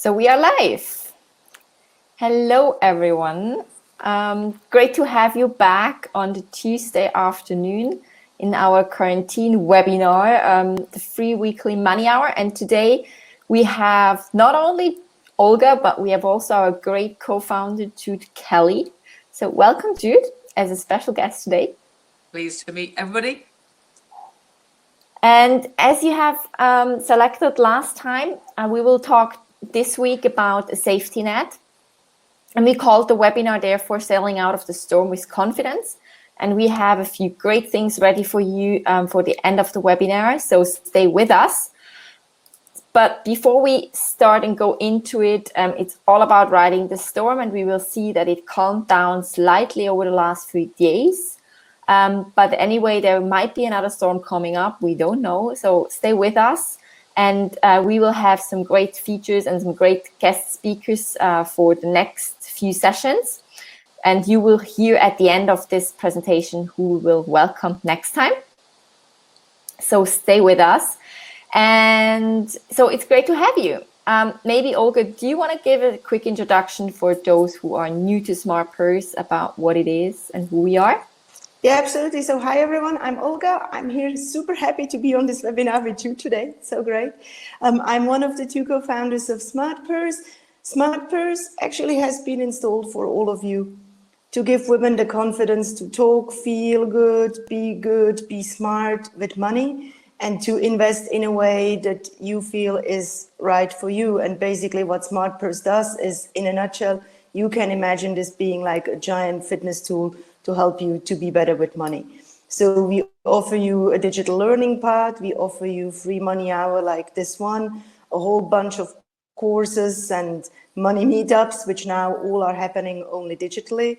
So we are live. Hello, everyone. Great to have you back on the Tuesday afternoon in our quarantine webinar, the free weekly money hour. And today we have not only Olga, but we have also our great co-founder, Jude Kelly. So welcome, Jude, as a special guest today. Pleased to meet everybody. And as you have selected last time, we will talk this week about a safety net. And we called the webinar, therefore, Sailing Out of the Storm with Confidence. And we have a few great things ready for you for the end of the webinar, so stay with us. But before we start and go into it, it's all about riding the storm, and we will see that it calmed down slightly over the last few days. But anyway, there might be another storm coming up. We don't know. So stay with us. And we will have some great features and some great guest speakers for the next few sessions. And you will hear at the end of this presentation who we will welcome next time. So stay with us. And so it's great to have you. Maybe, Olga, do you want to give a quick introduction for those who are new to Smart Purse about what it is and who we are? Yeah, absolutely. So hi, everyone. I'm Olga. I'm here super happy to be on this webinar with you today. So great. I'm one of the two co-founders of Smart Purse. Smart Purse actually has been installed for all of you to give women the confidence to talk, feel good, be smart with money, and to invest in a way that you feel is right for you. And basically what Smart Purse does is, in a nutshell, you can imagine this being like a giant fitness tool to help you to be better with money. So we offer you a digital learning path, we offer you free money hour like this one, a whole bunch of courses and money meetups, which now all are happening only digitally.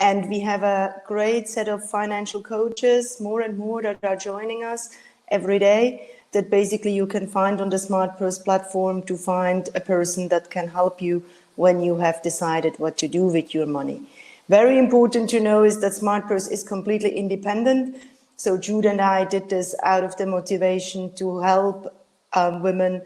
And we have a great set of financial coaches, more and more, that are joining us every day, that basically you can find on the Smart Purse platform to find a person that can help you when you have decided what to do with your money. Very important to know is that Smart Purse is completely independent. So Jude and I did this out of the motivation to help women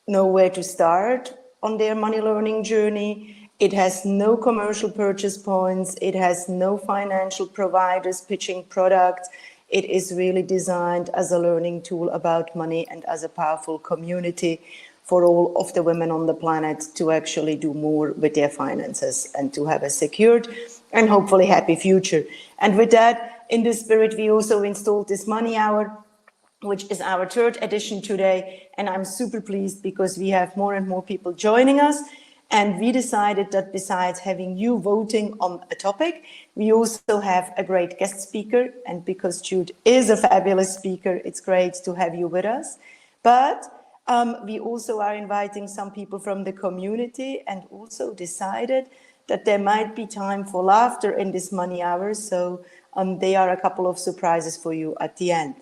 know where to start on their money learning journey. It has no commercial purchase points. It has no financial providers pitching products. It is really designed as a learning tool about money and as a powerful community for all of the women on the planet to actually do more with their finances and to have a secured and hopefully happy future. And with that, in this spirit, we also installed this money hour, which is our third edition today. And I'm super pleased because we have more and more people joining us. And we decided that besides having you voting on a topic, we also have a great guest speaker. And because Jude is a fabulous speaker, it's great to have you with us. But we also are inviting some people from the community, and also decided that there might be time for laughter in this money hour. So there are a couple of surprises for you at the end.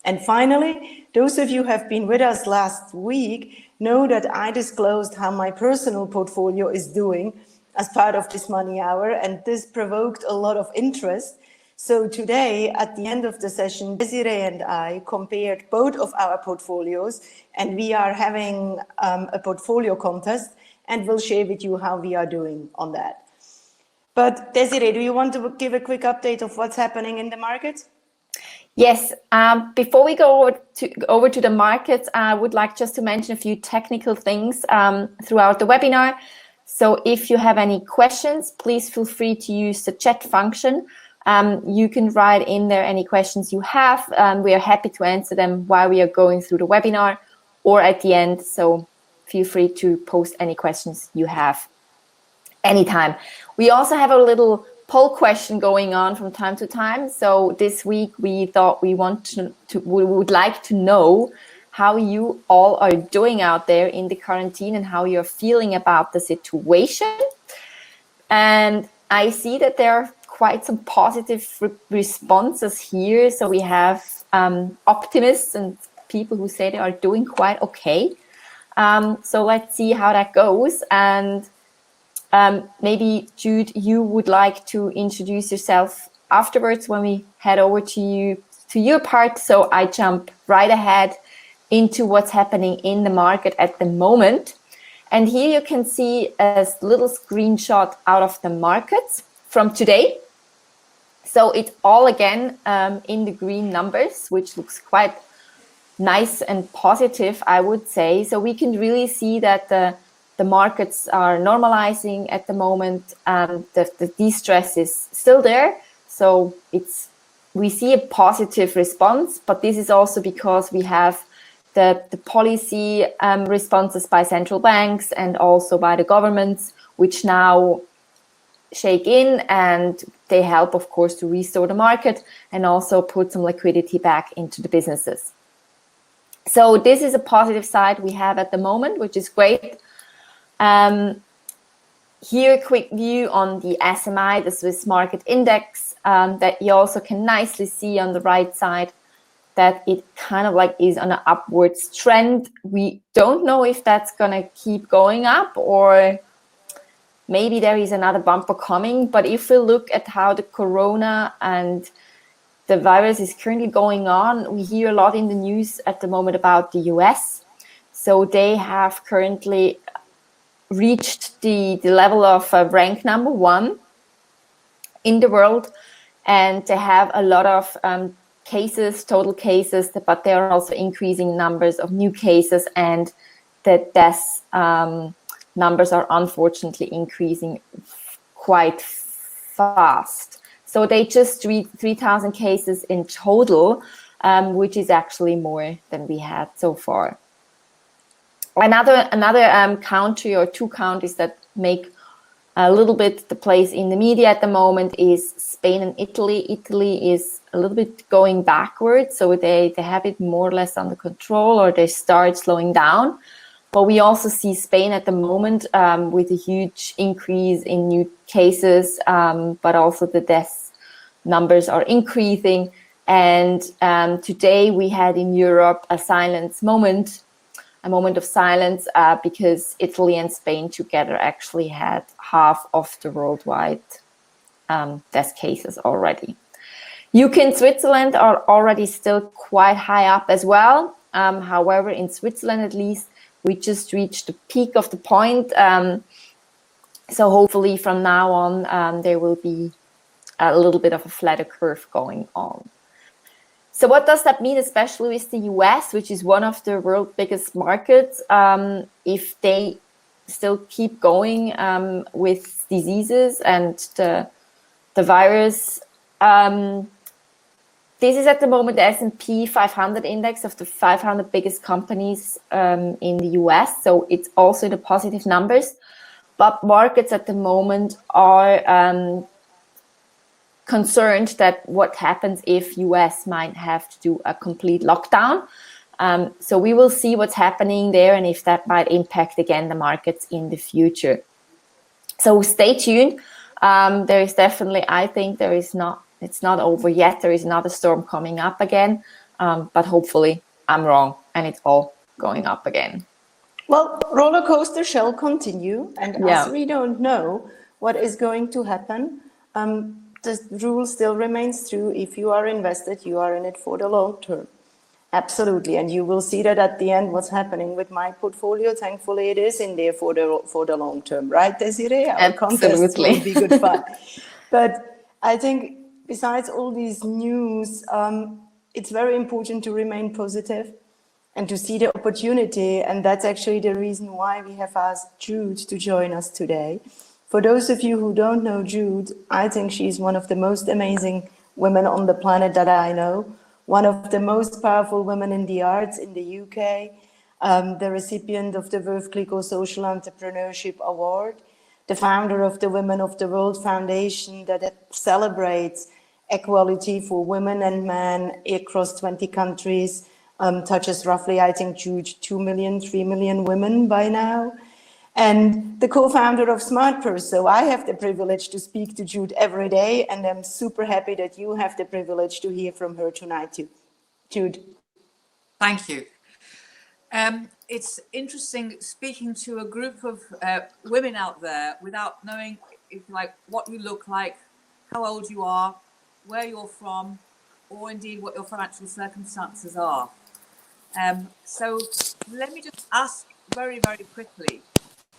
And finally, those of you who have been with us last week know that I disclosed how my personal portfolio is doing as part of this money hour, and this provoked a lot of interest. So today, at the end of the session, Desiree and I compared both of our portfolios, and we are having a portfolio contest, and we'll share with you how we are doing on that. But Desiree, do you want to give a quick update of what's happening in the market? Yes, before we go over to the markets, I would like just to mention a few technical things throughout the webinar. So if you have any questions, please feel free to use the chat function. You can write in there any questions you have. We are happy to answer them while we are going through the webinar or at the end. So feel free to post any questions you have anytime. We also have a little poll question going on from time to time. So this week we thought we would like to know how you all are doing out there in the quarantine and how you're feeling about the situation. And I see that there are quite some positive responses here. So we have optimists and people who say they are doing quite okay. So let's see how that goes. And maybe, Jude, you would like to introduce yourself afterwards when we head over to your part. So I jump right ahead into what's happening in the market at the moment. And here you can see a little screenshot out of the markets from today. So it's all again in the green numbers, which looks quite nice and positive, I would say. So we can really see that the markets are normalizing at the moment, and the de-stress is still there. So we see a positive response, but this is also because we have the policy responses by central banks and also by the governments, which now shake in, and they help, of course, to restore the market and also put some liquidity back into the businesses. So this is a positive side we have at the moment, which is great. Here, a quick view on the SMI, the Swiss Market Index, that you also can nicely see on the right side, that it kind of like is on an upwards trend. We don't know if that's going to keep going up, or maybe there is another bumper coming. But if we look at how the corona and the virus is currently going on, we hear a lot in the news at the moment about the US. So they have currently reached the level of rank number 1 in the world, and they have a lot of cases, total cases, but there are also increasing numbers of new cases, and the death numbers are unfortunately increasing quite fast. So they just reached 3,000 cases in total, which is actually more than we had so far. Another country or two countries that make a little bit the place in the media at the moment is Spain and Italy. Italy is a little bit going backwards, so they have it more or less under control, or they start slowing down. But we also see Spain at the moment with a huge increase in new cases, but also the death numbers are increasing. And today we had in Europe a moment of silence, because Italy and Spain together actually had half of the worldwide death cases already. UK and Switzerland are already still quite high up as well. However, in Switzerland at least, we just reached the peak of the point. So hopefully from now on, there will be a little bit of a flatter curve going on. So what does that mean, especially with the US, which is one of the world's biggest markets, if they still keep going with diseases and the virus? This is at the moment the S&P 500 index of the 500 biggest companies in the US. So it's also the positive numbers. But markets at the moment are concerned that what happens if US might have to do a complete lockdown. So we will see what's happening there, and if that might impact again the markets in the future. So stay tuned. There is definitely, I think it's not over yet. There is another storm coming up again, but hopefully I'm wrong and it's all going up again. Well, roller coaster shall continue, and as we don't know what is going to happen, the rule still remains true. If you are invested, you are in it for the long term. Absolutely. And you will see that at the end, what's happening with my portfolio. Thankfully, it is in there for the long term, right, Desiree? Our contest will be good fun. But I think besides all these news, it's very important to remain positive and to see the opportunity. And that's actually the reason why we have asked Jude to join us today. For those of you who don't know Jude, I think she's one of the most amazing women on the planet that I know, one of the most powerful women in the arts in the UK, the recipient of the Veuve Clicquot Social Entrepreneurship Award, the founder of the Women of the World Foundation that celebrates equality for women and men across 20 countries, touches roughly, I think, Jude, 2 million, 3 million women by now. And the co-founder of SmartPurse. So I have the privilege to speak to Jude every day, and I'm super happy that you have the privilege to hear from her tonight too. Jude. Thank you. It's interesting speaking to a group of women out there without knowing what you look like, how old you are, where you're from, or indeed what your financial circumstances are. So let me just ask very, very quickly,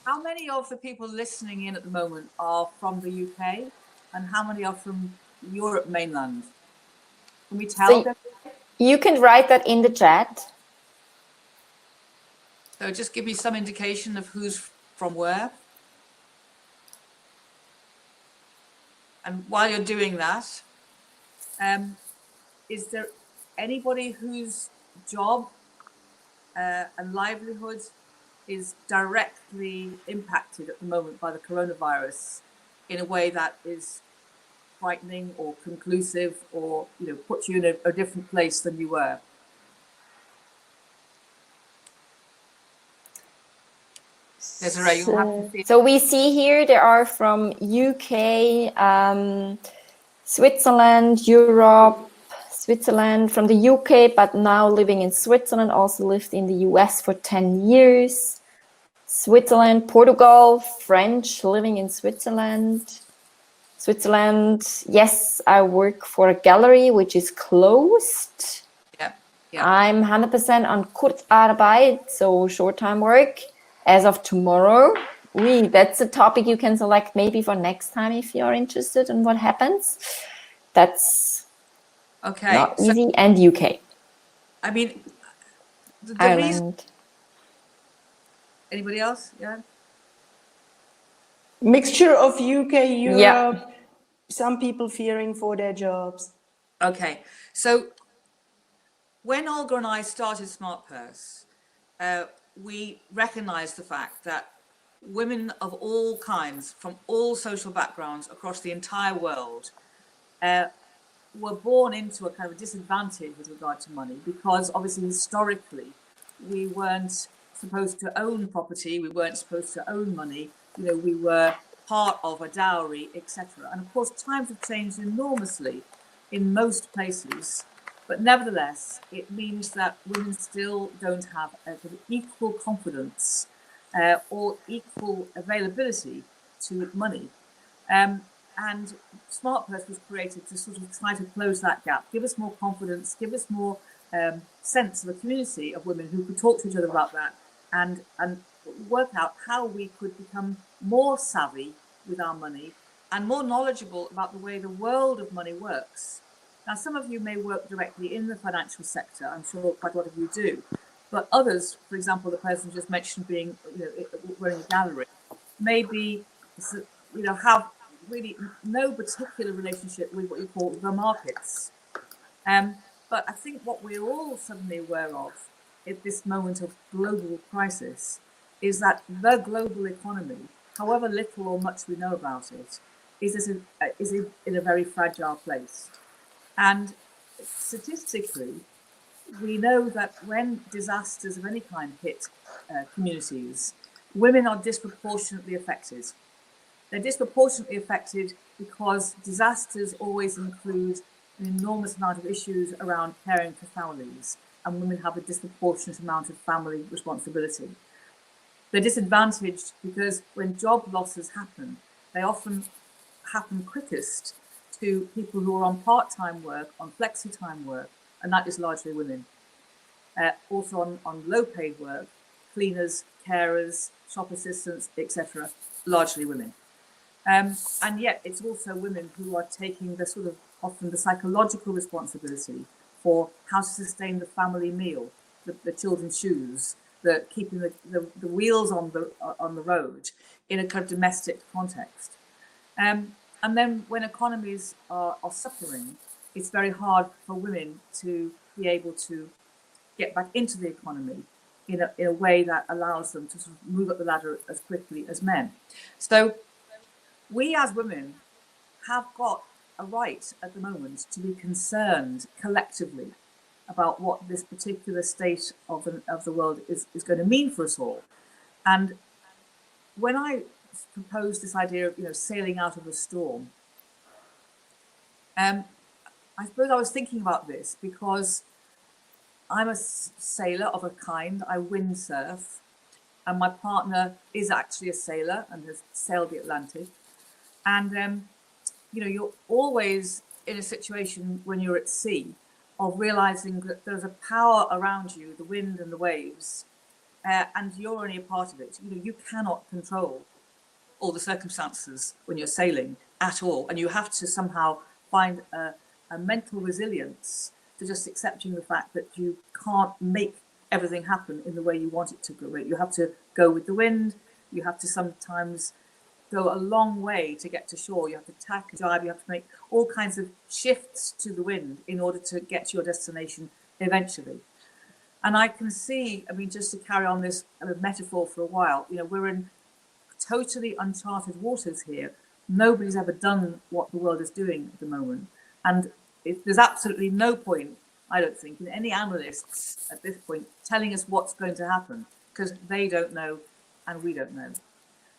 How many of the people listening in at the moment are from the UK, and how many are from Europe mainland? Can we tell? So you can write that in the chat. So just give me some indication of who's from where. And while you're doing that, is there anybody whose job and livelihood is directly impacted at the moment by the coronavirus in a way that is frightening or conclusive, or puts you in a different place than you were? Desiree, you'll have to see. So we see here there are from UK, Switzerland, Europe, Switzerland, from the UK, but now living in Switzerland, also lived in the US for 10 years. Switzerland, Portugal, French, living in Switzerland. Switzerland, yes, I work for a gallery which is closed. Yeah. I'm 100% on Kurzarbeit, so short-time work, as of tomorrow. That's a topic you can select maybe for next time if you're interested in what happens. That's okay. Not easy. And UK. I mean, the Ireland. reason. Anybody else? Yeah. Mixture of UK, Europe, Yeah. some people fearing for their jobs. Okay, so when Olga and I started Smart Purse, we recognized the fact that women of all kinds, from all social backgrounds across the entire world, were born into a kind of disadvantage with regard to money, because obviously historically we weren't supposed to own property, we weren't supposed to own money, we were part of a dowry, etc. And of course times have changed enormously in most places, but nevertheless it means that women still don't have equal confidence or equal availability to money. And Smart Purse was created to sort of try to close that gap, give us more confidence, give us more sense of a community of women who could talk to each other about that, and work out how we could become more savvy with our money and more knowledgeable about the way the world of money works. Now, some of you may work directly in the financial sector. I'm sure quite a lot of you do. But others, for example, the person just mentioned being, running a gallery, maybe, have really no particular relationship with what you call the markets. But I think what we're all suddenly aware of at this moment of global crisis is that the global economy, however little or much we know about it, is in a very fragile place. And statistically, we know that when disasters of any kind hit communities, women are disproportionately affected. They're disproportionately affected because disasters always include an enormous amount of issues around caring for families, and women have a disproportionate amount of family responsibility. They're disadvantaged because when job losses happen, they often happen quickest to people who are on part-time work, on flexi-time work, and that is largely women. Also on low-paid work, cleaners, carers, shop assistants, etc., largely women. And yet it's also women who are taking the sort of often the psychological responsibility for how to sustain the family meal, the children's shoes, keeping the wheels on the road in a kind of domestic context. And then when economies are suffering, it's very hard for women to be able to get back into the economy in a way that allows them to sort of move up the ladder as quickly as men. So we as women have got a right at the moment to be concerned collectively about what this particular state of the world is going to mean for us all. And when I proposed this idea of sailing out of the storm, I suppose I was thinking about this because I'm a sailor of a kind. I windsurf, and my partner is actually a sailor and has sailed the Atlantic. And you're always in a situation when you're at sea of realizing that there's a power around you, the wind and the waves, and you're only a part of it. You cannot control all the circumstances when you're sailing at all, and you have to somehow find a mental resilience to just accepting the fact that you can't make everything happen in the way you want it to go. You have to go with the wind. You have to sometimes go a long way to get to shore. You have to tack and jibe. You have to make all kinds of shifts to the wind in order to get to your destination eventually. And I can see, just to carry on this metaphor for a while, we're in totally uncharted waters here. Nobody's ever done what the world is doing at the moment. And there's absolutely no point, I don't think, in any analysts at this point telling us what's going to happen, because they don't know and we don't know.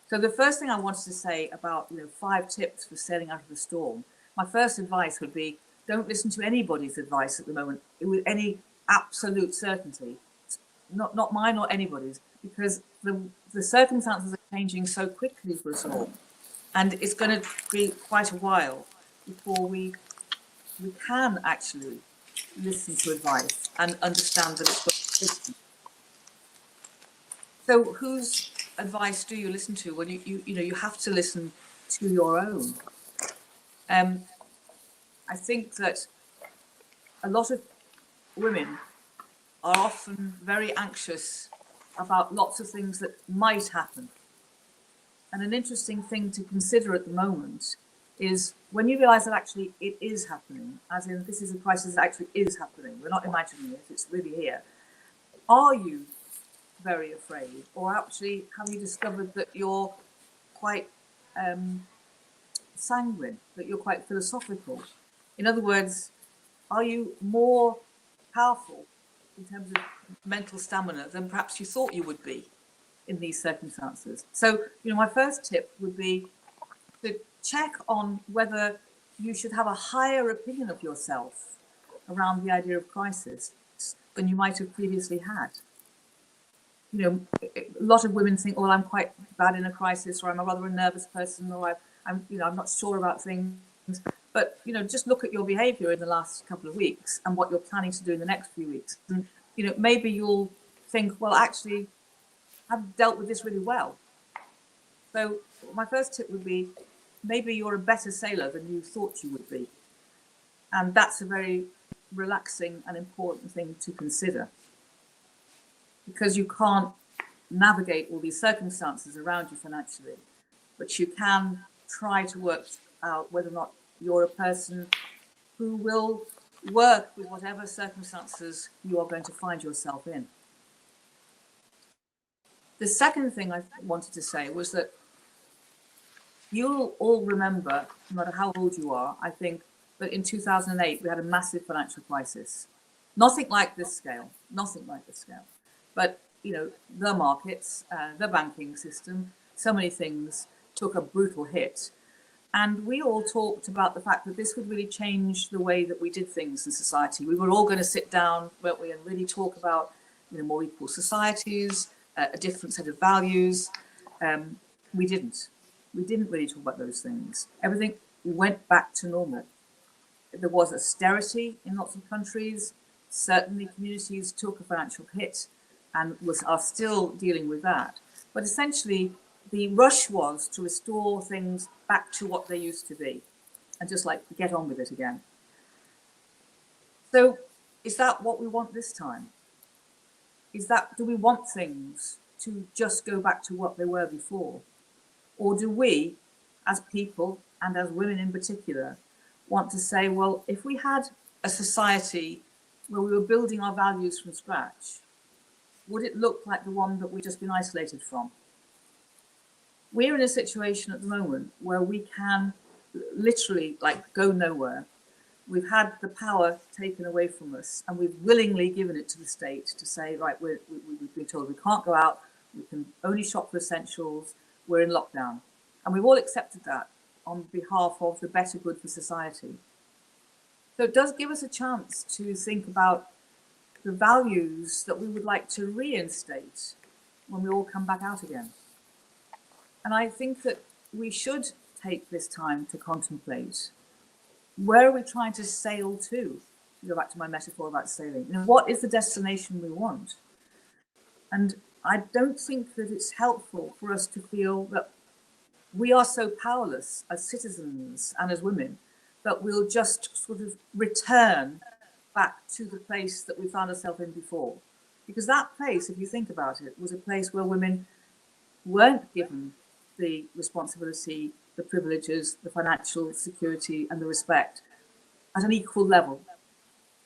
So the first thing I wanted to say about 5 tips for sailing out of the storm, my first advice would be, don't listen to anybody's advice at the moment with any absolute certainty, not mine or anybody's, because the circumstances are changing so quickly for us all, and it's going to be quite a while before we can actually listen to advice and understand that it's got system. So whose advice do you listen to? Well, you have to listen to your own. I think that a lot of women are often very anxious about lots of things that might happen. And an interesting thing to consider at the moment is when you realize that actually it is happening, as in this is a crisis that actually is happening, we're not imagining it, it's really here. Are you very afraid, or actually have you discovered that you're quite sanguine, that you're quite philosophical? In other words, are you more powerful in terms of mental stamina than perhaps you thought you would be in these circumstances? So, my first tip would be to check on whether you should have a higher opinion of yourself around the idea of crisis than you might have previously had. A lot of women think, well, I'm quite bad in a crisis, or I'm a rather a nervous person, or I'm not sure about things. But, just look at your behavior in the last couple of weeks and what you're planning to do in the next few weeks. And, maybe you'll think, well, actually, I've dealt with this really well. So my first tip would be, maybe you're a better sailor than you thought you would be. And that's a very relaxing and important thing to consider, because you can't navigate all these circumstances around you financially, but you can try to work out whether or not you're a person who will work with whatever circumstances you are going to find yourself in. The second thing I wanted to say was that you'll all remember, no matter how old you are, I think that in 2008 we had a massive financial crisis. Nothing like this scale, But, the markets, the banking system, so many things took a brutal hit. And we all talked about the fact that this would really change the way that we did things in society. We were all going to sit down, weren't we, and really talk about more equal societies, a different set of values. We didn't really talk about those things. Everything went back to normal. There was austerity in lots of countries. Certainly communities took a financial hit and are still dealing with that. But essentially, the rush was to restore things back to what they used to be and just get on with it again. So is that what we want this time? Do we want things to just go back to what they were before? Or do we, as people and as women in particular, want to say, well, if we had a society where we were building our values from scratch, would it look like the one that we've just been isolated from? We're in a situation at the moment where we can literally go nowhere. We've had the power taken away from us, and we've willingly given it to the state to say, right, we've been told we can't go out, we can only shop for essentials, we're in lockdown. And we've all accepted that on behalf of the better good for society. So it does give us a chance to think about the values that we would like to reinstate when we all come back out again. And I think that we should take this time to contemplate, where are we trying to sail to? Go back to my metaphor about sailing. What is the destination we want? And I don't think that it's helpful for us to feel that we are so powerless as citizens and as women that we'll just sort of return back to the place that we found ourselves in before. Because that place, if you think about it, was a place where women weren't given the responsibility, the privileges, the financial security and the respect at an equal level.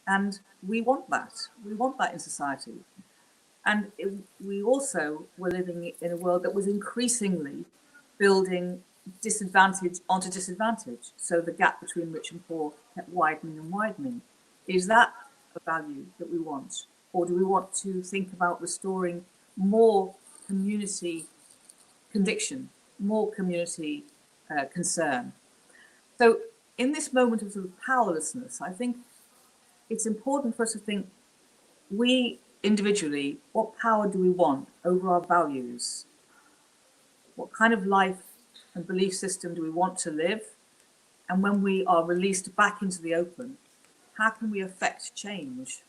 And we want that. We want that in society. And we also were living in a world that was increasingly building disadvantage onto disadvantage. So the gap between rich and poor kept widening and widening. Is that a value that we want? Or do we want to think about restoring more community conviction, more community concern? So in this moment of sort of powerlessness, I think it's important for us to think, we individually, what power do we want over our values? What kind of life and belief system do we want to live? And when we are released back into the open, how can we affect change?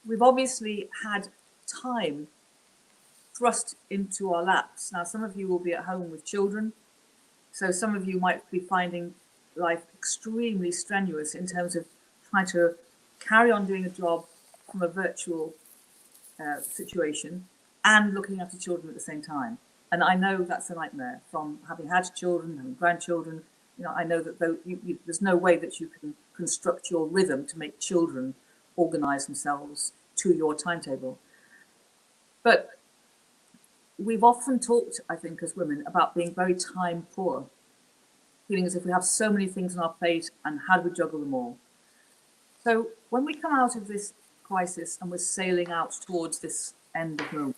We've obviously had time thrust into our laps. Now, some of you will be at home with children, so some of you might be finding life extremely strenuous in terms of trying to carry on doing a job from a virtual situation and looking after children at the same time. And I know that's a nightmare from having had children and grandchildren. You know, I know that there's no way that you can construct your rhythm to make children organize themselves to your timetable. But we've often talked, I think, as women about being very time poor, feeling as if we have so many things on our plate and how do we juggle them all? So when we come out of this crisis and we're sailing out towards this end of moment,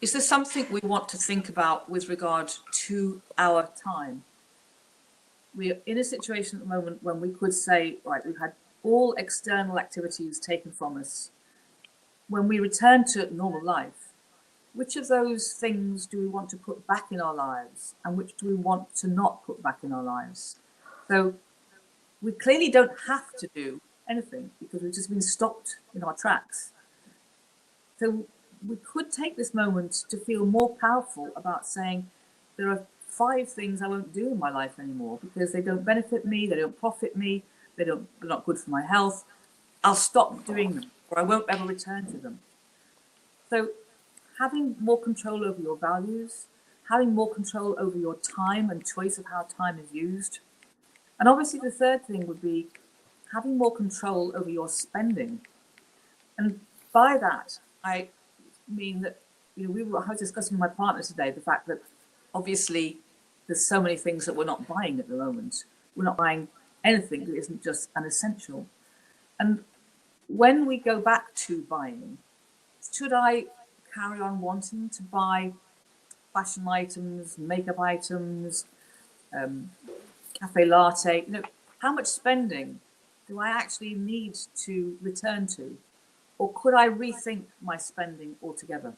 is there something we want to think about with regard to our time? We're in a situation at the moment when we could say, right, we've had all external activities taken from us. When we return to normal life, which of those things do we want to put back in our lives and which do we want to not put back in our lives? So we clearly don't have to do anything because we've just been stopped in our tracks. So we could take this moment to feel more powerful about saying, there are 5 things I won't do in my life anymore because they don't benefit me, they don't profit me, they're not good for my health. I'll stop doing them or I won't ever return to them. So having more control over your values, having more control over your time and choice of how time is used. And obviously the third thing would be having more control over your spending. And by that, I mean that, you know, I was discussing with my partner today the fact that obviously there's so many things that we're not buying at the moment. We're not buying anything that isn't just an essential. And when we go back to buying, should I carry on wanting to buy fashion items, makeup items, cafe latte? You know, how much spending do I actually need to return to? Or could I rethink my spending altogether?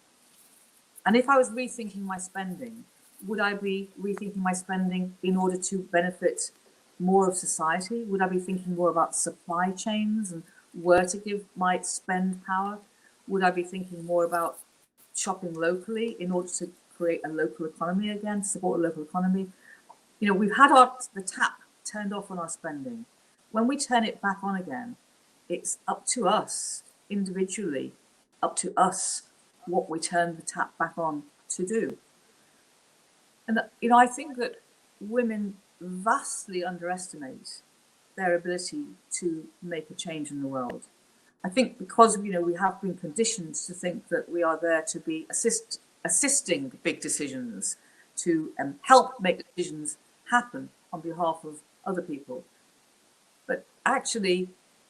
And if I was rethinking my spending, would I be rethinking my spending in order to benefit more of society? Would I be thinking more about supply chains and where to give my spend power? Would I be thinking more about shopping locally in order to create a local economy again, support a local economy? You know, we've had the tap turned off on our spending. When we turn it back on again, it's up to us individually, up to us what we turn the tap back on to do. And, you know, I think that women vastly underestimate their ability to make a change in the world. I think because, you know, we have been conditioned to think that we are there to be assisting big decisions, to help make decisions happen on behalf of other people. But actually,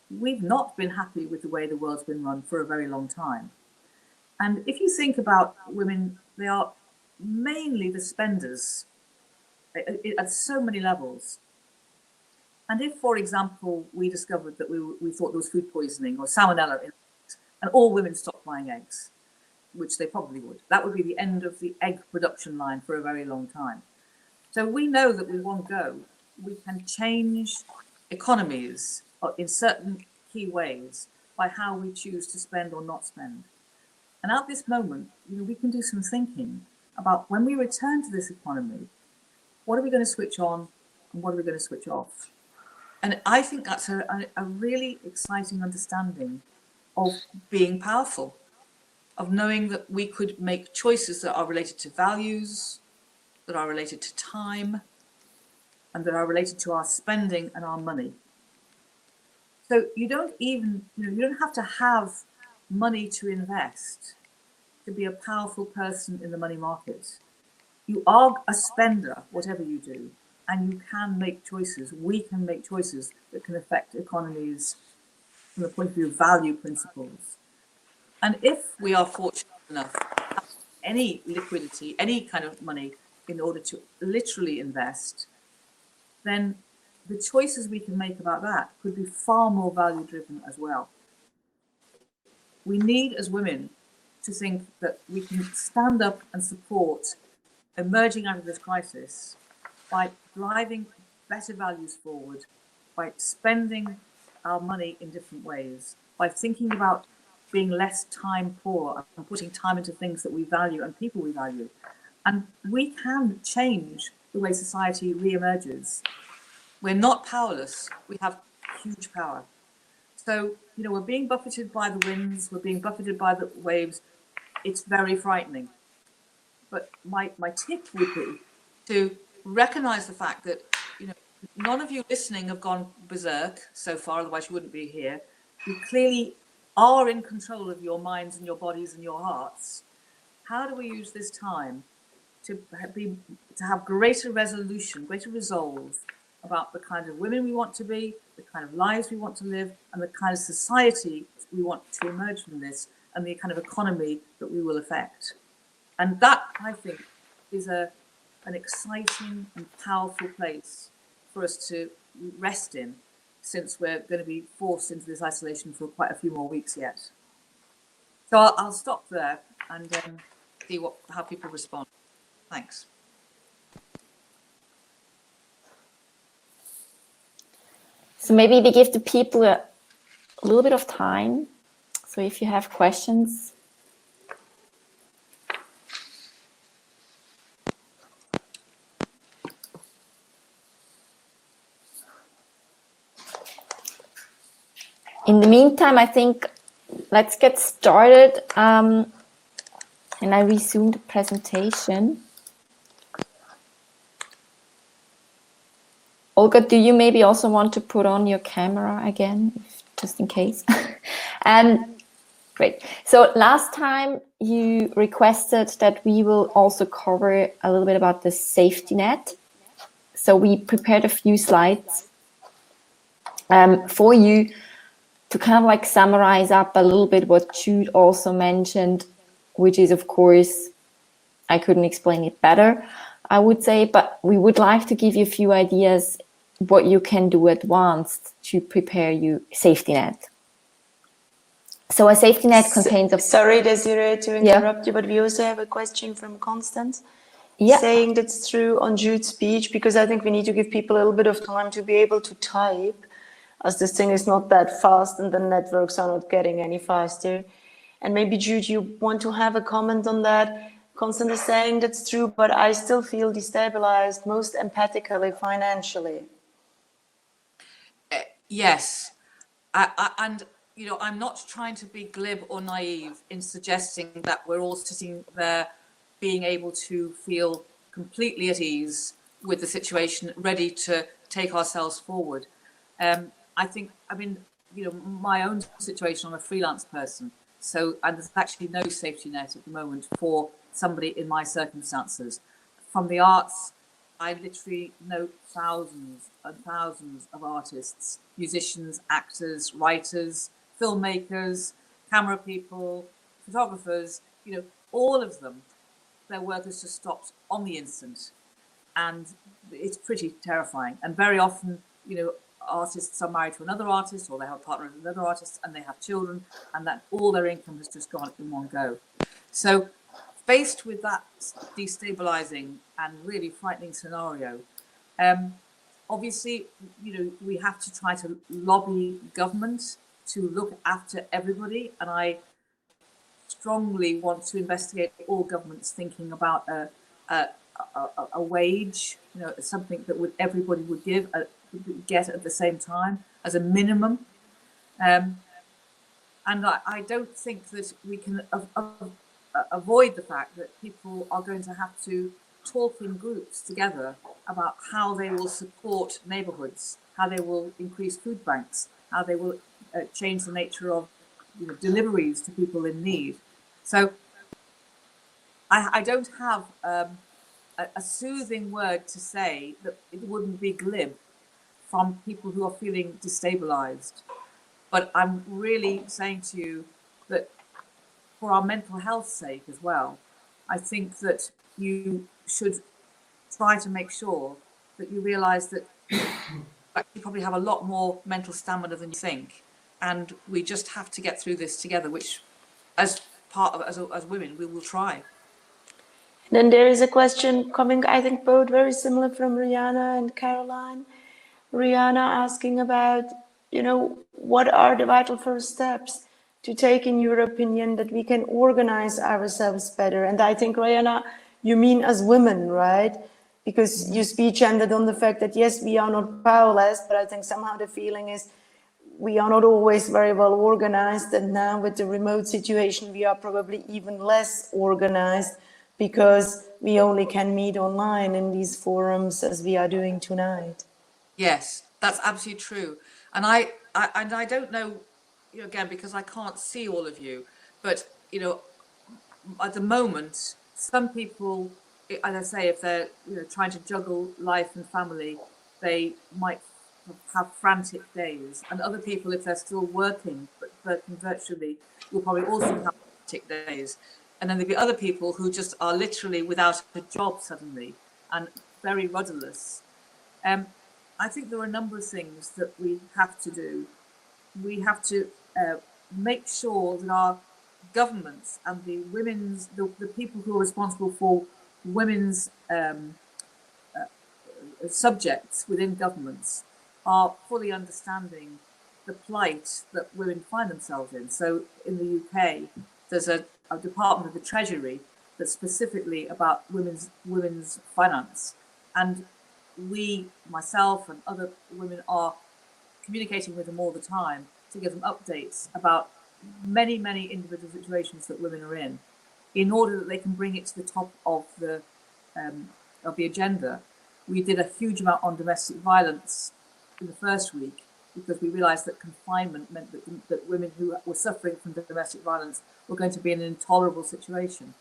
we've not been happy with the way the world's been run for a very long time. And if you think about women, they are mainly the spenders at so many levels. And if, for example, we discovered that we thought there was food poisoning or salmonella in eggs, and all women stopped buying eggs, which they probably would, that would be the end of the egg production line for a very long time. So we know that with one go, we can change economies in certain key ways by how we choose to spend or not spend. And at this moment, we can do some thinking about when we return to this economy, what are we going to switch on and what are we going to switch off? And I think that's a really exciting understanding of being powerful, of knowing that we could make choices that are related to values, that are related to time, and that are related to our spending and our money. So you don't have to have money to invest to be a powerful person in the money market. You are a spender, whatever you do, and you can make choices. We can make choices that can affect economies from the point of view of value principles. And if we are fortunate enough to have any liquidity, any kind of money in order to literally invest, then the choices we can make about that could be far more value driven as well. We need, as women, to think that we can stand up and support emerging out of this crisis by driving better values forward, by spending our money in different ways, by thinking about being less time poor and putting time into things that we value and people we value. And we can change the way society re-emerges. We're not powerless, we have huge power. So, we're being buffeted by the winds, we're being buffeted by the waves. It's very frightening. But my tip would be to recognize the fact that, none of you listening have gone berserk so far, otherwise you wouldn't be here. You clearly are in control of your minds and your bodies and your hearts. How do we use this time to have greater resolution, greater resolve about the kind of women we want to be, the kind of lives we want to live, and the kind of society we want to emerge from this, and the kind of economy that we will affect. And that, I think, is an exciting and powerful place for us to rest in, since we're going to be forced into this isolation for quite a few more weeks yet. So I'll stop there and see how people respond. Thanks. So maybe we give the people a little bit of time. So if you have questions. In the meantime, I think let's get started. And I resume the presentation. Olga, do you maybe also want to put on your camera again, just in case? Great. So last time you requested that we will also cover a little bit about the safety net. So we prepared a few slides for you to kind of like summarize up a little bit what Jude also mentioned, which is, of course, I couldn't explain it better, I would say, but we would like to give you a few ideas what you can do advanced to prepare your safety net. So a safety net contains of... Sorry, Desiree, to interrupt you, but we also have a question from Constance saying that's true on Jude's speech, because I think we need to give people a little bit of time to be able to type, as this thing is not that fast and the networks are not getting any faster. And maybe, Jude, you want to have a comment on that? Constance is saying that's true, but I still feel destabilized, most empathically, financially. Yes. And I'm not trying to be glib or naive in suggesting that we're all sitting there being able to feel completely at ease with the situation, ready to take ourselves forward. I think, my own situation, I'm a freelance person, and there's actually no safety net at the moment for somebody in my circumstances. From the arts, I literally know thousands and thousands of artists, musicians, actors, writers, filmmakers, camera people, photographers, all of them, their work has just stopped on the instant. And it's pretty terrifying. And very often, artists are married to another artist, or they have a partner with another artist, and they have children, and that all their income has just gone in one go. So faced with that destabilizing and really frightening scenario, obviously, we have to try to lobby government to look after everybody. And I strongly want to investigate all governments thinking about a wage, something that everybody would get at the same time as a minimum. And I don't think that we can avoid the fact that people are going to have to talk in groups together about how they will support neighbourhoods, how they will increase food banks, how they will change the nature of deliveries to people in need. So I don't have a soothing word to say that it wouldn't be glib from people who are feeling destabilized. But I'm really saying to you that for our mental health's sake as well, I think that you should try to make sure that you realize that you probably have a lot more mental stamina than you think. And we just have to get through this together, which as women, we will try. Then there is a question coming, I think both very similar from Rihanna and Caroline. Rihanna asking about, what are the vital first steps to take, in your opinion, that we can organize ourselves better? And I think, Rihanna, you mean as women, right? Because your speech ended on the fact that, yes, we are not powerless, but I think somehow the feeling is we are not always very well organized. And now with the remote situation, we are probably even less organized because we only can meet online in these forums as we are doing tonight. Yes, that's absolutely true. And I don't know, again, because I can't see all of you, but, at the moment, some people, as I say, if they're, trying to juggle life and family, they might have frantic days. And other people, if they're still working, but working virtually, will probably also have frantic days. And then there'll be other people who just are literally without a job suddenly and very rudderless. I think there are a number of things that we have to do. We have to make sure that our governments and the people who are responsible for women's subjects within governments are fully understanding the plight that women find themselves in. So in the UK, there's a Department of the Treasury that's specifically about women's finance. And myself and other women are communicating with them all the time to give them updates about many, many individual situations that women are in order that they can bring it to the top of the agenda. We did a huge amount on domestic violence in the first week because we realized that confinement meant that women who were suffering from domestic violence were going to be in an intolerable situation.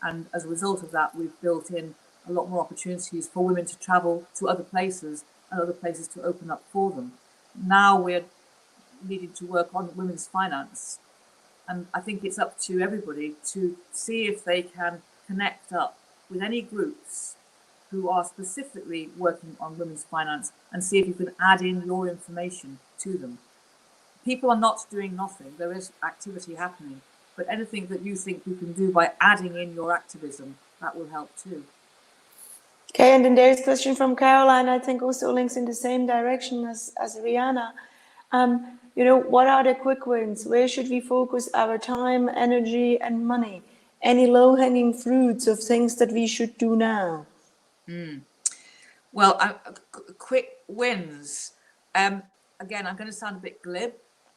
And as a result of that, we've built in a lot more opportunities for women to travel to other places and other places to open up for them. Now we're needing to work on women's finance. And I think it's up to everybody to see if they can connect up with any groups who are specifically working on women's finance and see if you can add in your information to them. People are not doing nothing. There is activity happening, but anything that you think you can do by adding in your activism, that will help too. Okay, and then there's a question from Caroline, I think also links in the same direction as Rihanna. What are the quick wins? Where should we focus our time, energy, and money? Any low-hanging fruits of things that we should do now? Well, quick wins. Again, I'm going to sound a bit glib,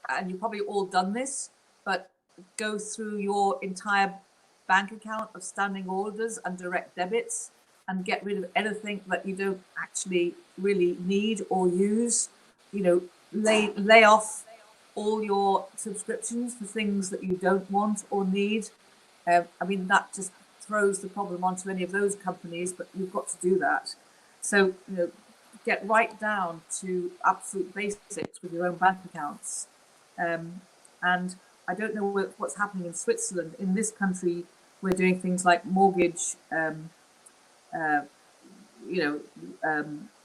and you've probably all done this, but go through your entire bank account of standing orders and direct debits and get rid of anything that you don't actually really need or use. Lay off all your subscriptions for things that you don't want or need. That just throws the problem onto any of those companies, but you've got to do that. So, get right down to absolute basics with your own bank accounts. And I don't know what's happening in Switzerland. In this country, we're doing things like mortgage,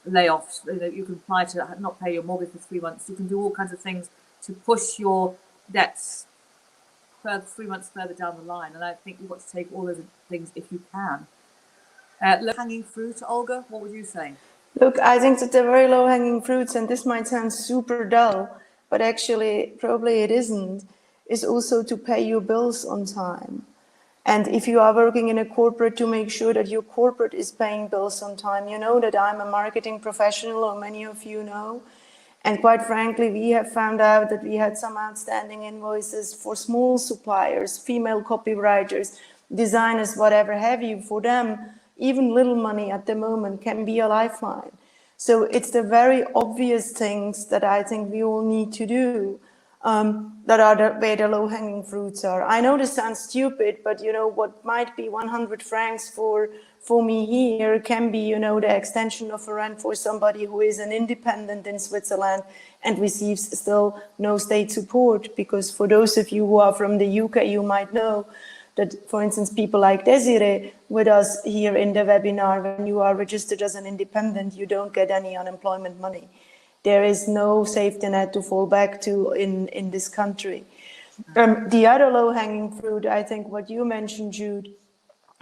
layoffs. You can apply to not pay your mortgage for 3 months. You can do all kinds of things to push your debts 3 months further down the line. And I think you've got to take all those things if you can. Low-hanging fruit, Olga, what would you say? Look, I think that they're very low-hanging fruits, and this might sound super dull, but actually, probably it isn't, is also to pay your bills on time. And if you are working in a corporate, to make sure that your corporate is paying bills on time. You know that I'm a marketing professional, or many of you know. And quite frankly, we have found out that we had some outstanding invoices for small suppliers, female copywriters, designers, whatever have you. For them, even little money at the moment can be a lifeline. So it's the very obvious things that I think we all need to do, that are where the low-hanging fruits are. I know this sounds stupid, but you know, what might be 100 francs for me here can be, you know, the extension of a rent for somebody who is an independent in Switzerland and receives still no state support. Because for those of you who are from the UK, you might know that, for instance, people like Desiree with us here in the webinar, when you are registered as an independent, you don't get any unemployment money. There is no safety net to fall back to in this country. The other low-hanging fruit, I think what you mentioned, Jude,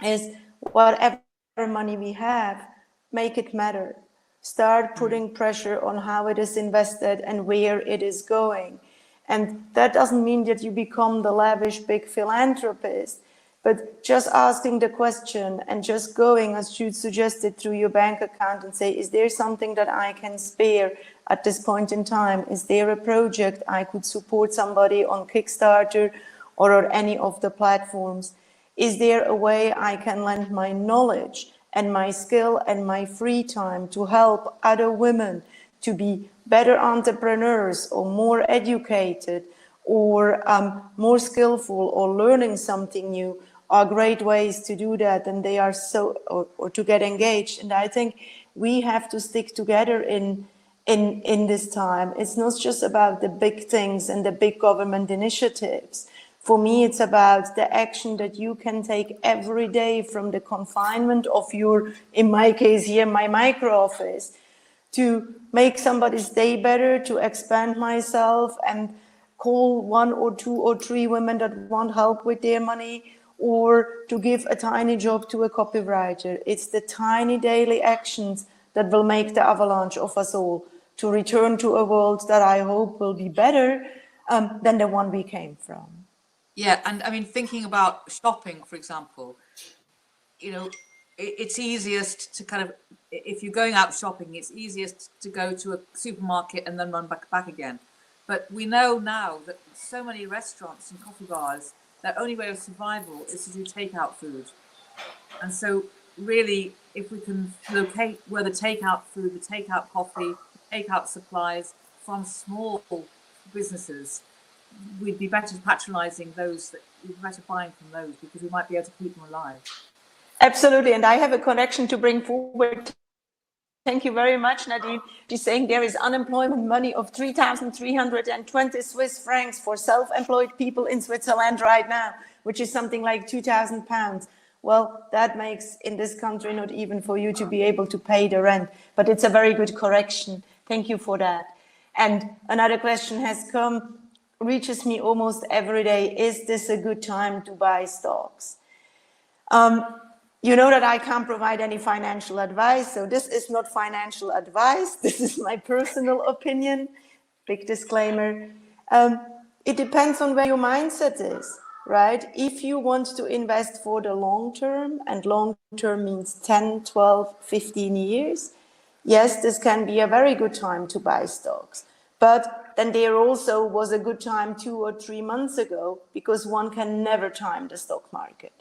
is whatever money we have, make it matter. Start putting pressure on how it is invested and where it is going. And that doesn't mean that you become the lavish big philanthropist, but just asking the question and just going, as Jude suggested, through your bank account and say, is there something that I can spare at this point in time? Is there a project I could support somebody on Kickstarter or on any of the platforms? Is there a way I can lend my knowledge and my skill and my free time to help other women to be better entrepreneurs or more educated or more skillful or learning something new? Are great ways to do that, and they are so, or to get engaged. And I think we have to stick together in this time. It's not just about the big things and the big government initiatives. For me, it's about the action that you can take every day, from the confinement of your, in my case here, my micro office, to make somebody's day better, to expand myself and call 1 or 2 or 3 women that want help with their money, or to give a tiny job to a copywriter. It's the tiny daily actions that will make the avalanche of us all to return to a world that I hope will be better than the one we came from. Yeah, and I mean, thinking about shopping, for example, you know, it's easiest to kind of, if you're going out shopping, it's easiest to go to a supermarket and then run back again. But we know now that so many restaurants and coffee bars, their only way of survival is to do takeout food. And so really, if we can locate where the takeout food, the takeout coffee, takeout supplies from small businesses, we'd be better patronizing those, we'd be better buying from those, because we might be able to keep them alive. Absolutely. And I have a connection to bring forward. Thank you very much, Nadine. She's saying there is unemployment money of 3,320 Swiss francs for self-employed people in Switzerland right now, which is something like 2,000 pounds. Well, that makes in this country not even for you to be able to pay the rent, but it's a very good correction. Thank you for that. And another question has come, reaches me almost every day. Is this a good time to buy stocks? You know that I can't provide any financial advice, so this is not financial advice. This is my personal opinion. Big disclaimer. It depends on where your mindset is, right? If you want to invest for the long term, and long term means 10, 12, 15 years, yes, this can be a very good time to buy stocks. But then there also was a good time 2 or 3 months ago, because one can never time the stock market.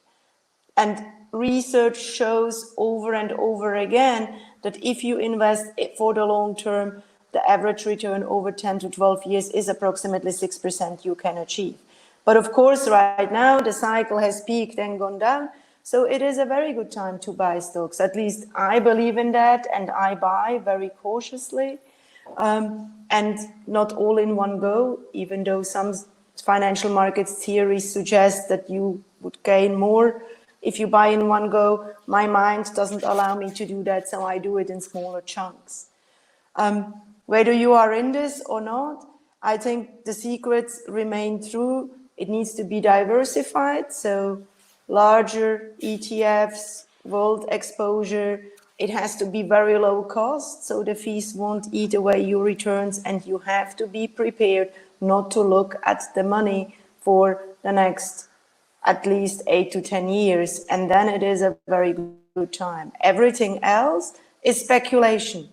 And research shows over and over again that if you invest for the long term, the average return over 10 to 12 years is approximately 6% you can achieve. But of course, right now, the cycle has peaked and gone down. So it is a very good time to buy stocks. At least I believe in that, and I buy very cautiously. And not all in one go, even though some financial markets theories suggest that you would gain more if you buy in one go. My mind doesn't allow me to do that, so I do it in smaller chunks. Whether you are in this or not, I think the secrets remain true. It needs to be diversified, so larger ETFs, world exposure. It has to be very low cost, so the fees won't eat away your returns, and you have to be prepared not to look at the money for the next at least 8 to 10 years. And then it is a very good time. Everything else is speculation.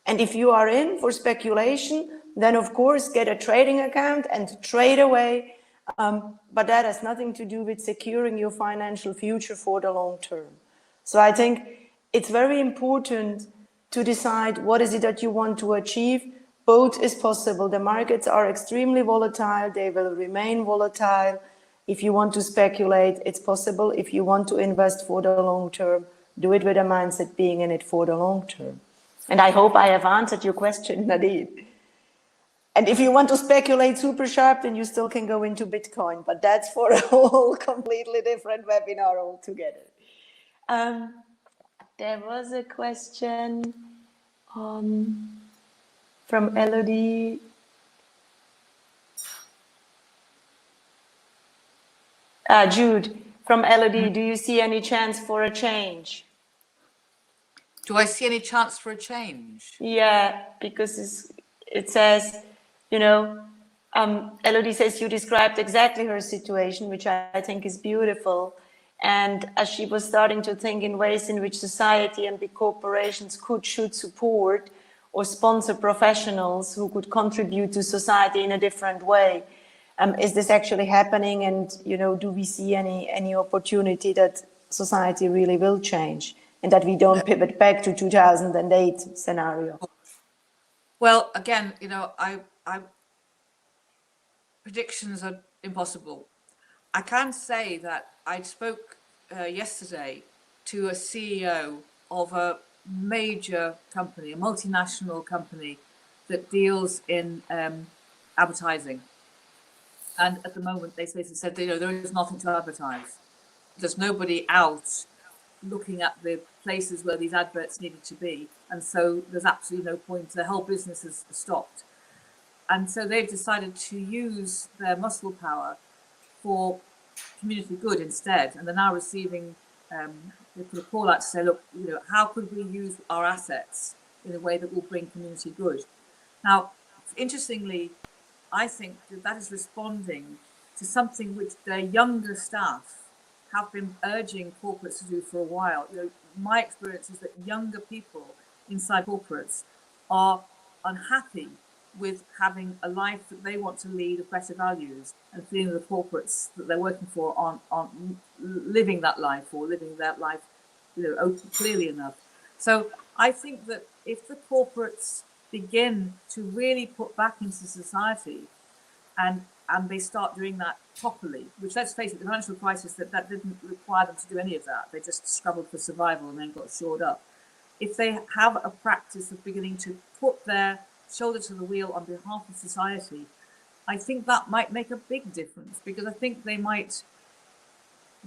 And if you are in for speculation, then of course get a trading account and trade away. But that has nothing to do with securing your financial future for the long term. So I think it's very important to decide what is it that you want to achieve. Both is possible. The markets are extremely volatile. They will remain volatile. If you want to speculate, it's possible. If you want to invest for the long term, do it with a mindset being in it for the long term. And I hope I have answered your question, Nadine. And if you want to speculate super sharp, then you still can go into Bitcoin, but that's for a whole completely different webinar altogether. There was a question from Elodie. Jude, from Elodie, do you see any chance for a change? Do I see any chance for a change? Yeah, because it says, you know, Elodie says you described exactly her situation, which I think is beautiful. And as she was starting to think in ways in which society and big corporations should support or sponsor professionals who could contribute to society in a different way. Is this actually happening? And, you know, do we see any opportunity that society really will change and that we don't pivot back to 2008 scenario? Well, again, you know, predictions are impossible. I can say that I spoke yesterday to a CEO of a major company, a multinational company that deals in advertising. And at the moment, they basically said, you know, there is nothing to advertise. There's nobody out looking at the places where these adverts needed to be. And so there's absolutely no point. The whole business has stopped. And so they've decided to use their muscle power for community good instead. And they're now receiving, they put a call out to say, look, you know, how could we use our assets in a way that will bring community good? Now, interestingly, I think that is responding to something which their younger staff have been urging corporates to do for a while. You know, my experience is that younger people inside corporates are unhappy with having a life that they want to lead of better values and feeling the corporates that they're working for aren't living that life or living that life, you know, clearly enough. So I think that if the corporates begin to really put back into society and they start doing that properly, which, let's face it, the financial crisis, that didn't require them to do any of that. They just struggled for survival and then got shored up. If they have a practice of beginning to put their shoulder to the wheel on behalf of society, I think that might make a big difference, because I think they might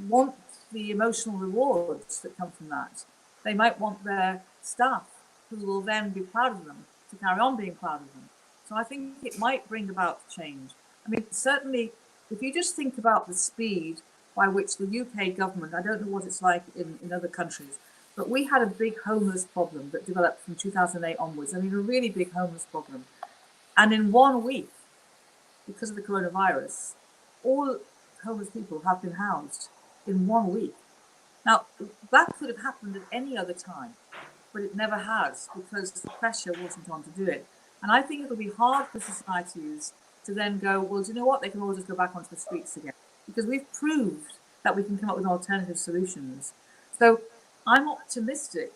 want the emotional rewards that come from that. They might want their staff, who will then be proud of them, to carry on being proud of them. So I think it might bring about change. I mean, certainly, if you just think about the speed by which the UK government, I don't know what it's like in other countries, but we had a big homeless problem that developed from 2008 onwards. I mean, a really big homeless problem. And in 1 week, because of the coronavirus, all homeless people have been housed in 1 week. Now, that could have happened at any other time, but it never has, because the pressure wasn't on to do it. And I think it'll be hard for societies to then go, well, do you know what? They can all just go back onto the streets again, because we've proved that we can come up with alternative solutions. So I'm optimistic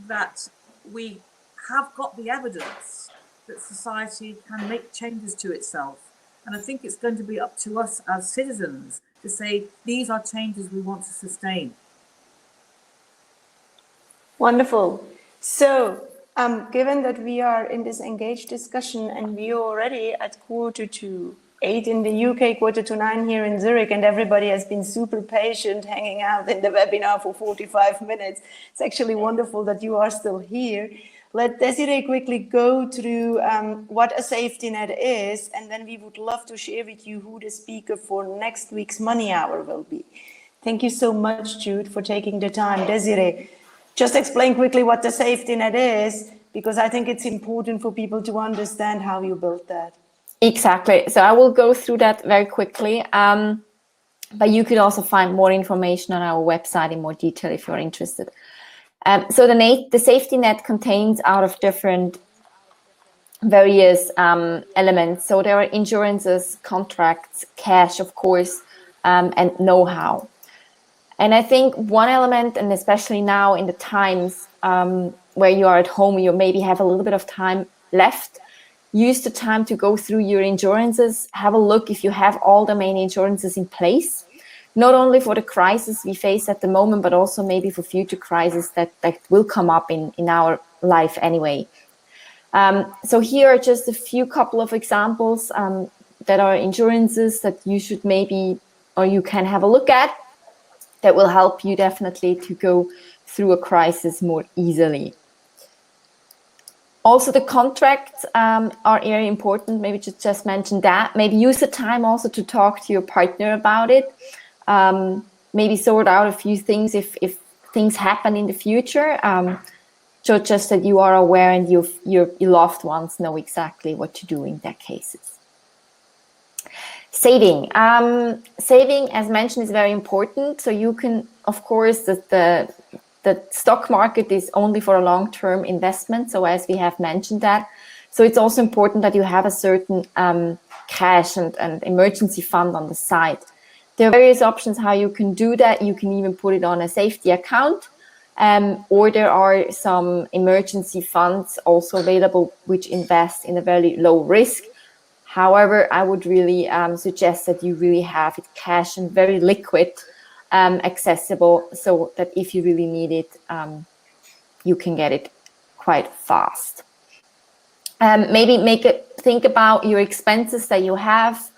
that we have got the evidence that society can make changes to itself. And I think it's going to be up to us as citizens to say, these are changes we want to sustain. Wonderful. So, given that we are in this engaged discussion and we are already at 7:45 in the UK, 8:45 here in Zurich, and everybody has been super patient hanging out in the webinar for 45 minutes. It's actually wonderful that you are still here. Let Desiree quickly go through what a safety net is, and then we would love to share with you who the speaker for next week's Money Hour will be. Thank you so much, Jude, for taking the time. Desiree, just explain quickly what the safety net is, because I think it's important for people to understand how you built that. Exactly. So I will go through that very quickly. But you could also find more information on our website in more detail if you're interested. So the safety net contains out of different various elements. So there are insurances, contracts, cash, of course, and know-how. And I think one element, and especially now in the times where you are at home, you maybe have a little bit of time left, use the time to go through your insurances, have a look if you have all the main insurances in place, not only for the crisis we face at the moment, but also maybe for future crises that will come up in our life anyway. So here are just a few couple of examples that are insurances that you should maybe, or you can have a look at, that will help you definitely to go through a crisis more easily. Also, the contracts are very important. Maybe just mention that. Maybe use the time also to talk to your partner about it. Maybe sort out a few things if things happen in the future. So just that you are aware and your loved ones know exactly what to do in their cases. Saving. Saving, as mentioned, is very important. So you can, of course, the stock market is only for a long-term investment. So as we have mentioned that. So it's also important that you have a certain cash and emergency fund on the side. There are various options how you can do that. You can even put it on a safety account. Or there are some emergency funds also available which invest in a very low risk. However, I would really suggest that you really have it cash and very liquid, accessible, so that if you really need it, you can get it quite fast. Maybe think about your expenses that you have.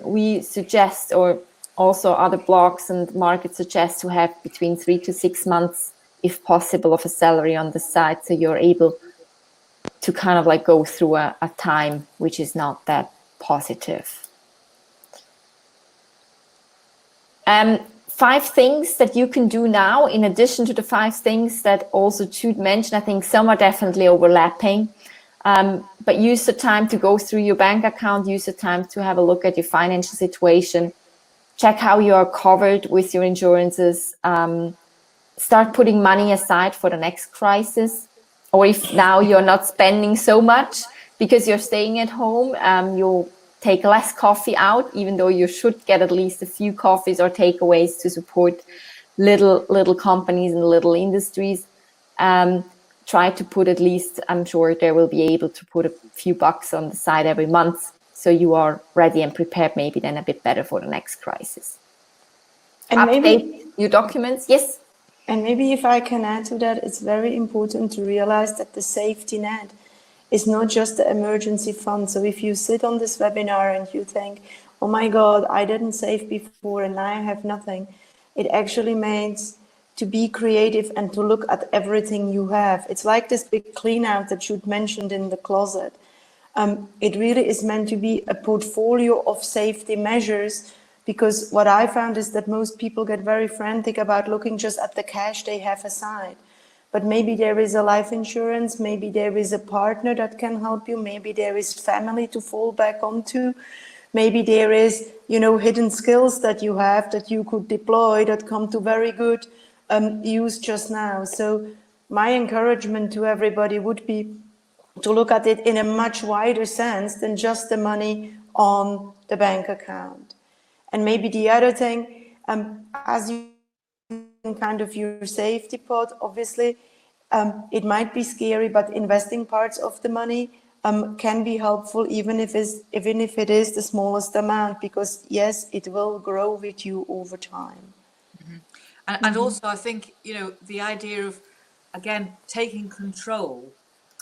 We suggest, or also other blogs and markets suggest, to have between 3 to 6 months, if possible, of a salary on the side, so you're able to kind of like go through a time which is not that positive. 5 things that you can do now, in addition to the 5 things that also Jude mentioned. I think some are definitely overlapping, but use the time to go through your bank account, use the time to have a look at your financial situation, check how you are covered with your insurances, start putting money aside for the next crisis. Or if now you're not spending so much because you're staying at home, you'll take less coffee out, even though you should get at least a few coffees or takeaways to support little companies and little industries. Try to put at least, I'm sure they will be able to put a few bucks on the side every month, so you are ready and prepared, maybe then a bit better for the next crisis. And update maybe your documents, yes? And maybe if I can add to that, it's very important to realize that the safety net is not just the emergency fund. So if you sit on this webinar and you think, oh my God, I didn't save before and now I have nothing, it actually means to be creative and to look at everything you have. It's like this big clean out that Jude mentioned in the closet. It really is meant to be a portfolio of safety measures, because what I found is that most people get very frantic about looking just at the cash they have aside. But maybe there is a life insurance, maybe there is a partner that can help you, maybe there is family to fall back onto, maybe there is, hidden skills that you have that you could deploy that come to very good use just now. So my encouragement to everybody would be to look at it in a much wider sense than just the money on the bank account. And maybe the other thing, as you kind of your safety pot, obviously, it might be scary, but investing parts of the money can be helpful, even if it is the smallest amount, because yes, it will grow with you over time. Mm-hmm. And also, I think, the idea of, again, taking control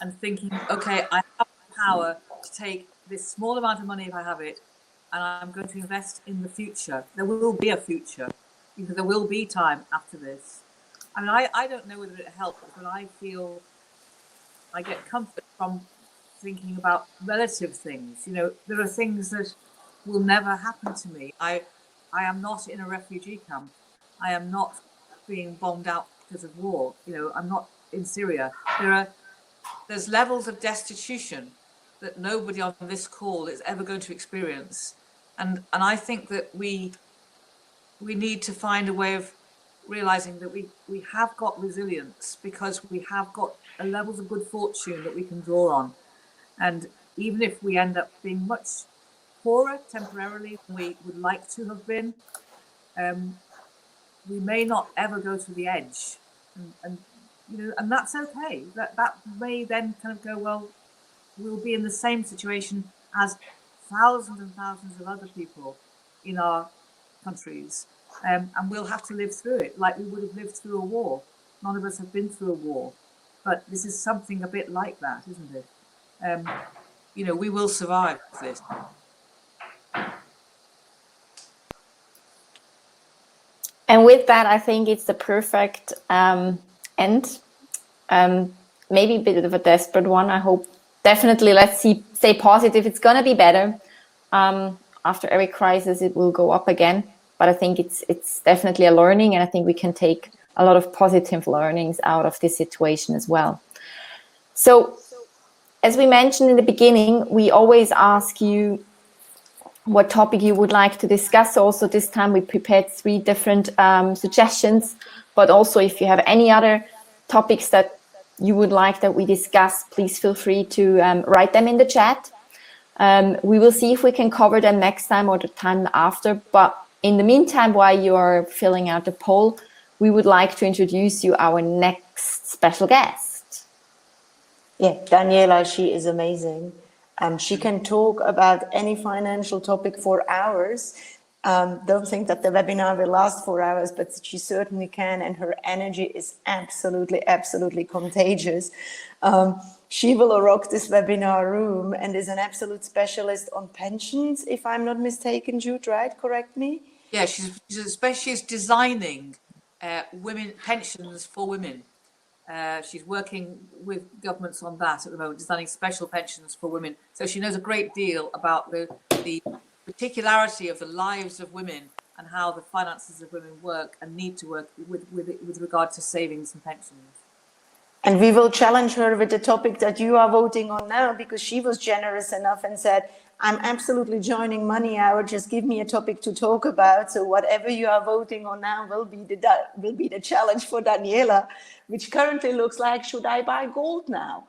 and thinking, okay, I have the power to take this small amount of money if I have it, and I'm going to invest in the future. There will be a future, because there will be time after this. I mean, I don't know whether it helps, but I feel I get comfort from thinking about relative things. There are things that will never happen to me. I am not in a refugee camp. I am not being bombed out because of war. I'm not in Syria. There's levels of destitution that nobody on this call is ever going to experience. And I think that we need to find a way of realizing that we have got resilience because we have got levels of good fortune that we can draw on. And even if we end up being much poorer temporarily than we would like to have been, we may not ever go to the edge, and that's okay. That may then kind of go, well, we'll be in the same situation as thousands and thousands of other people in our countries, and we'll have to live through it like we would have lived through a war. None of us have been through a war, but this is something a bit like that, isn't it? We will survive this. And with that, I think it's the perfect end. Maybe a bit of a desperate one. I hope. Definitely, let's stay positive. It's going to be better. After every crisis, it will go up again. But I think it's definitely a learning, and I think we can take a lot of positive learnings out of this situation as well. So, as we mentioned in the beginning, we always ask you what topic you would like to discuss. Also, this time we prepared 3 different suggestions, but also if you have any other topics that you would like that we discuss, please feel free to write them in the chat. We will see if we can cover them next time or the time after. But in the meantime, while you are filling out the poll, we would like to introduce you our next special guest. Yeah, Daniela, she is amazing. She can talk about any financial topic for hours. Don't think that the webinar will last 4 hours, but she certainly can, and her energy is absolutely contagious. She will rock this webinar room and is an absolute specialist on pensions, if I'm not mistaken, Jude, right? Correct me? Yeah, she's designing women pensions for women. She's working with governments on that at the moment, designing special pensions for women. So she knows a great deal about the particularity of the lives of women and how the finances of women work and need to work with regard to savings and pensions. And we will challenge her with the topic that you are voting on now, because she was generous enough and said, I'm absolutely joining Money Hour, just give me a topic to talk about. So whatever you are voting on now will be the challenge for Daniela, which currently looks like, should I buy gold now?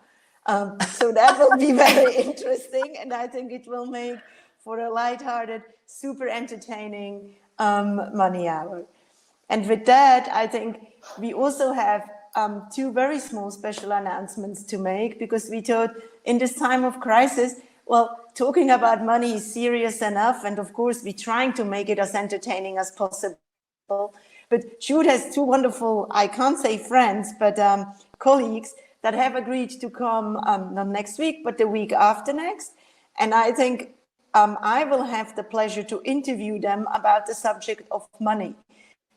So that will be very interesting, and I think it will make for a lighthearted, super entertaining Money Hour. And with that, I think we also have 2 very small special announcements to make, because we thought in this time of crisis, well, talking about money is serious enough, and of course we're trying to make it as entertaining as possible. But Jude has 2 wonderful, I can't say friends, but colleagues that have agreed to come not next week, but the week after next. And I think I will have the pleasure to interview them about the subject of money.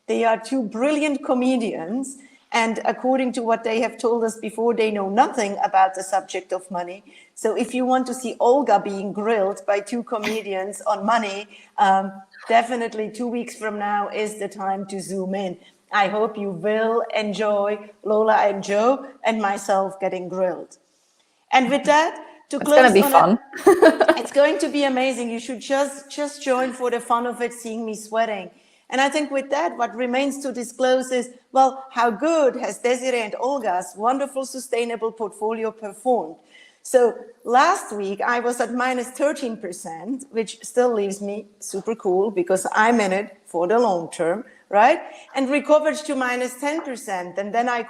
They are 2 brilliant comedians, and according to what they have told us before, they know nothing about the subject of money. So if you want to see Olga being grilled by 2 comedians on money, definitely 2 weeks from now is the time to zoom in. I hope you will enjoy Lola and Joe and myself getting grilled. And with that, to it's close, going to be fun. It's going to be amazing. You should just join for the fun of it, seeing me sweating. And I think with that, what remains to disclose is, well, how good has Desiree and Olga's wonderful sustainable portfolio performed? So last week I was at minus 13%, which still leaves me super cool because I'm in it for the long term, right? And recovered to minus 10%. And then I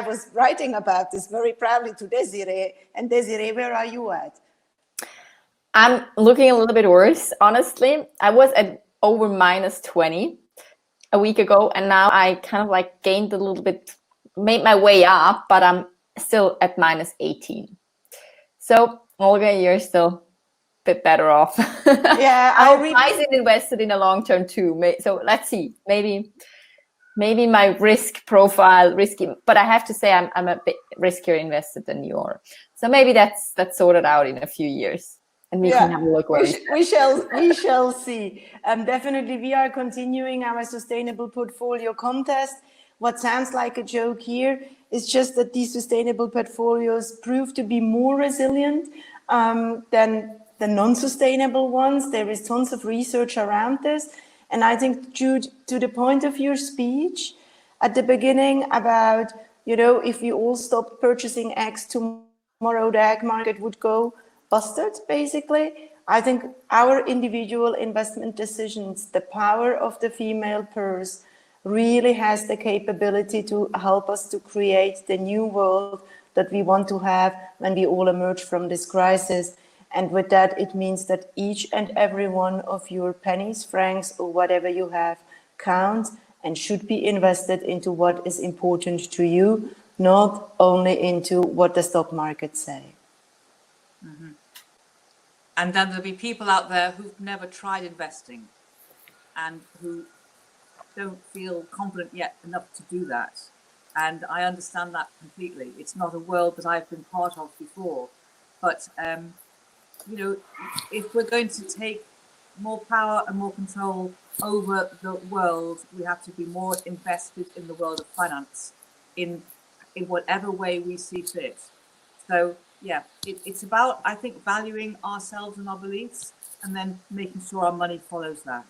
was writing about this very proudly to Desiree. And Desiree, where are you at? I'm looking a little bit worse, honestly. I was at over minus 20 a week ago, and now I kind of like gained a little bit, made my way up, but I'm still at minus 18. So Olga, you're still a bit better off. Yeah, I invested in a long term too. So let's see, maybe my risk profile risky, but I have to say I'm a bit riskier invested than you are. So maybe that's sorted out in a few years. And we can have a look where we shall see. Definitely, we are continuing our sustainable portfolio contest. What sounds like a joke here is just that these sustainable portfolios prove to be more resilient than the non-sustainable ones. There is tons of research around this. And I think, Jude, to the point of your speech at the beginning about, if we all stopped purchasing eggs tomorrow, the egg market would go busted, basically. I think our individual investment decisions, the power of the female purse, really has the capability to help us to create the new world that we want to have when we all emerge from this crisis. And with that, it means that each and every one of your pennies, francs, or whatever you have counts and should be invested into what is important to you, not only into what the stock markets say. Mm-hmm. And then there'll be people out there who've never tried investing and who don't feel confident yet enough to do that. And I understand that completely. It's not a world that I've been part of before. But, if we're going to take more power and more control over the world, we have to be more invested in the world of finance in whatever way we see fit. So, yeah, it's about, I think, valuing ourselves and our beliefs and then making sure our money follows that.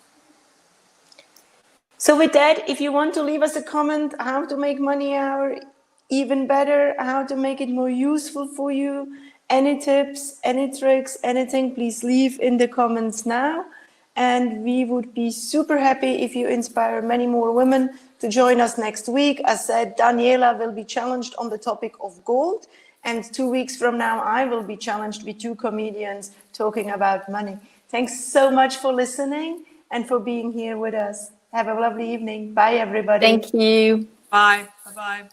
So with that, if you want to leave us a comment, how to make money hour even better, how to make it more useful for you, any tips, any tricks, anything, please leave in the comments now. And we would be super happy if you inspire many more women to join us next week. As said, Daniela will be challenged on the topic of gold. And 2 weeks from now, I will be challenged with 2 comedians talking about money. Thanks so much for listening and for being here with us. Have a lovely evening. Bye, everybody. Thank you. Bye. Bye-bye.